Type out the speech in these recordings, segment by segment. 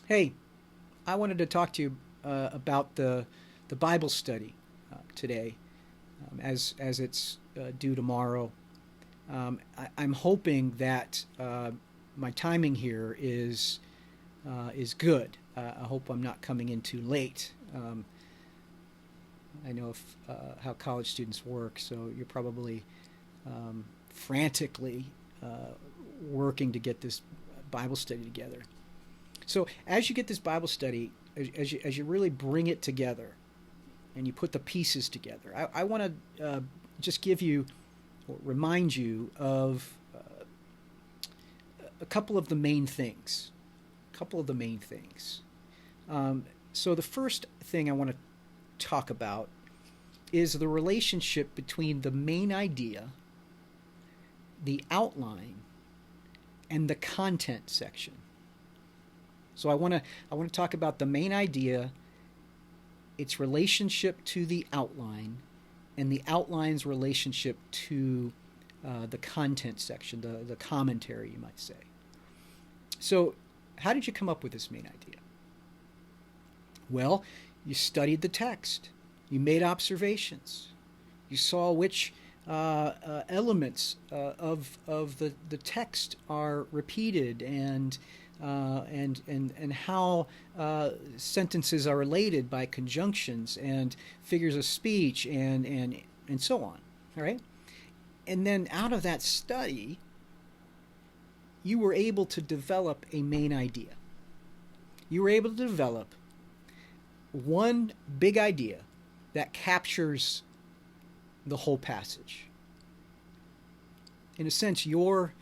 Hey, I wanted to talk to you about the Bible study today, as it's due tomorrow. I'm hoping that my timing here is good. I hope I'm not coming in too late. I know how college students work, so you're probably frantically working to get this Bible study together. So as you get this Bible study, as you really bring it together and you put the pieces together, I want to just give you or remind you of a couple of the main things. A couple of the main things. So the first thing I want to talk about is the relationship between the main idea, the outline, and the content section. So I want to talk about the main idea, its relationship to the outline, and the outline's relationship to the content section, the commentary, you might say. So, how did you come up with this main idea? Well, you studied the text, you made observations, you saw which elements of the text are repeated and how sentences are related by conjunctions and figures of speech and so on. All right, and then out of that study, you were able to develop a main idea. You were able to develop one big idea that captures the whole passage. In a sense, your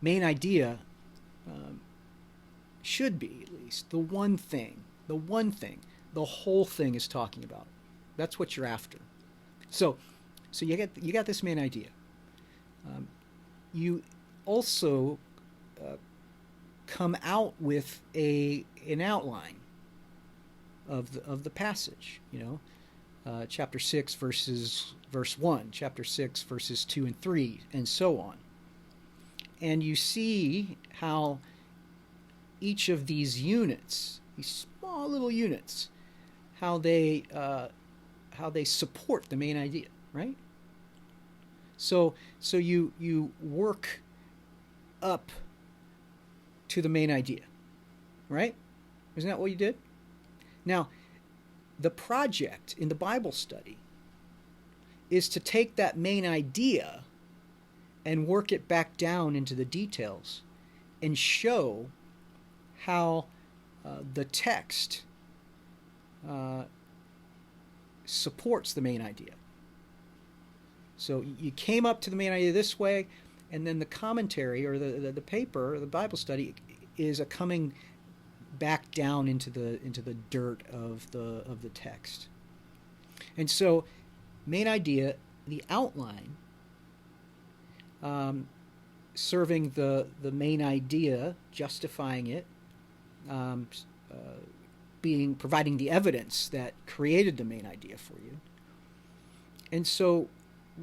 main idea should be, at least, the one thing the whole thing is talking about. That's what you're after. So, so you got this main idea. You also come out with an outline of the passage. Chapter 6 verse 1, chapter 6 verses 2 and 3, and so on. And you see how each of these units, these small little units, how they support the main idea, right? So you work up to the main idea, right? Isn't that what you did? Now, the project in the Bible study is to take that main idea and work it back down into the details and show how the text supports the main idea. So you came up to the main idea this way, and then the commentary or the paper, or the Bible study, is a coming back down into the dirt of the text. And so, main idea, the outline, serving the main idea, justifying it, providing the evidence that created the main idea for you. And so,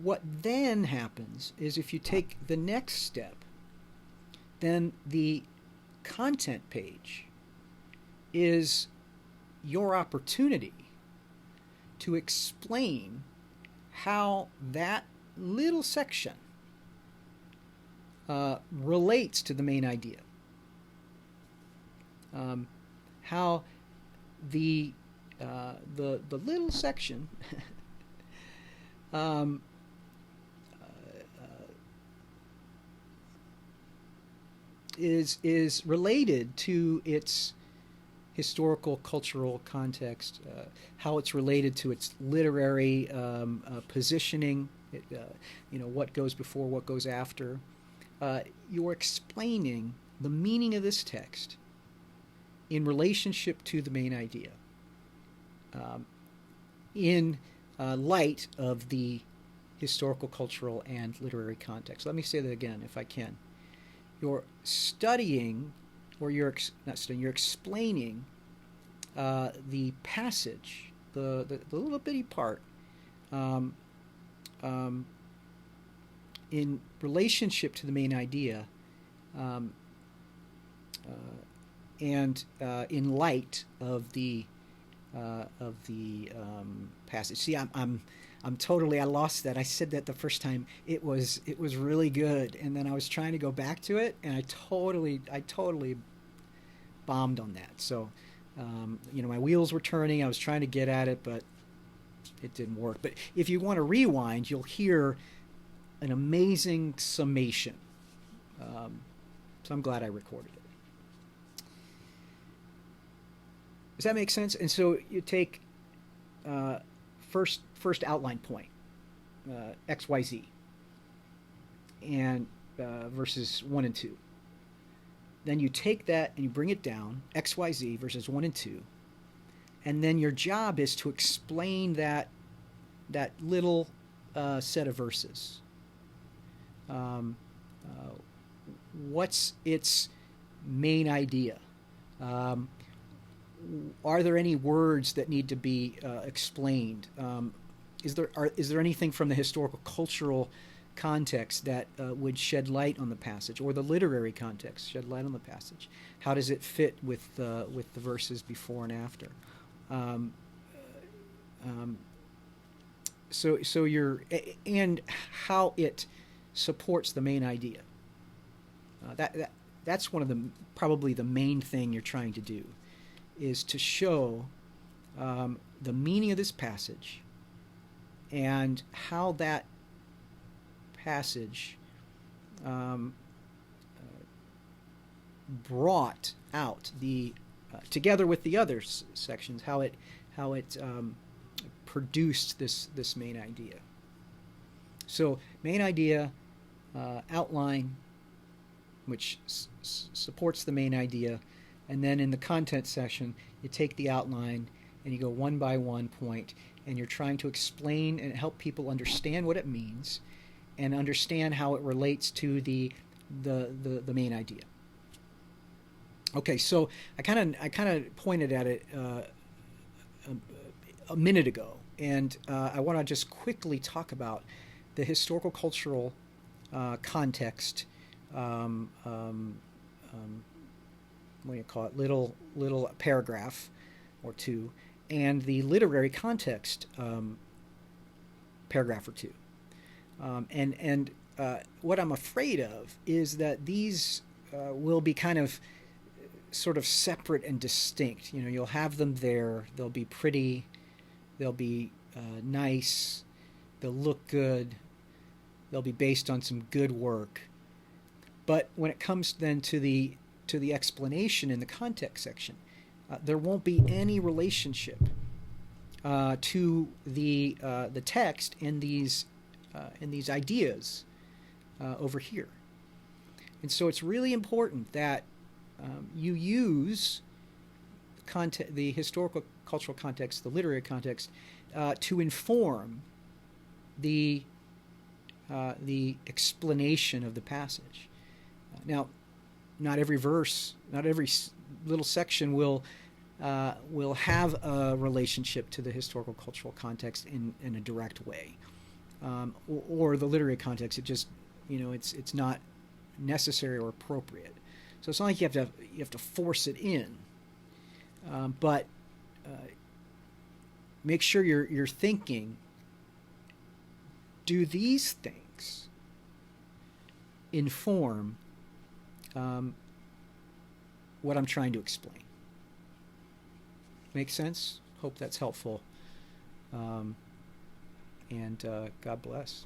what then happens is, if you take the next step, then the content page is your opportunity to explain how that little section relates to the main idea. How the little section is related to its historical, cultural context, how it's related to its literary positioning, what goes before, what goes after. You're explaining the meaning of this text in relationship to the main idea, in light of the historical, cultural, and literary context. Let me say that again, if I can. You're studying, or not studying, you're explaining the passage, the little bitty part, in relationship to the main idea, and in light of the passage. See, I'm totally. I lost that. I said that the first time. It was really good, and then I was trying to go back to it, and I totally bombed on that. So, my wheels were turning. I was trying to get at it, but it didn't work. But if you want to rewind, you'll hear an amazing summation. So I'm glad I recorded it. Does that make sense? And so you take first outline point, XYZ, and verses 1 and 2. Then you take that and you bring it down, XYZ verses 1 and 2, and then your job is to explain that little set of verses. What's its main idea? Are there any words that need to be explained? Is there anything from the historical cultural context that would shed light on the passage, or the literary context shed light on the passage? How does it fit with the verses before and after? So you're, and how it supports the main idea. That's one of the, probably the main thing you're trying to do, is to show the meaning of this passage and how that passage brought out the together with the other sections, how it produced this main idea. So main idea, outline, which supports the main idea, and then in the content section you take the outline and you go one by one point, and you're trying to explain and help people understand what it means and understand how it relates to the main idea. Okay, so I kind of pointed at it a minute ago, and I want to just quickly talk about the historical cultural context. What do you call it? Little paragraph or two, and the literary context paragraph or two. And what I'm afraid of is that these will be kind of sort of separate and distinct. You'll have them there. They'll be pretty. They'll be nice. They'll look good. They'll be based on some good work. But when it comes then to the explanation in the context section, there won't be any relationship to the text in these ideas over here. And so it's really important that you use the historical cultural context, the literary context, to inform the explanation of the passage. Now, not every verse, not every little section will have a relationship to the historical cultural context in a direct way, or the literary context. It just, it's not necessary or appropriate. So it's not like you have to force it in, but make sure you're thinking, do these things inform what I'm trying to explain? Make sense? Hope that's helpful. And God bless.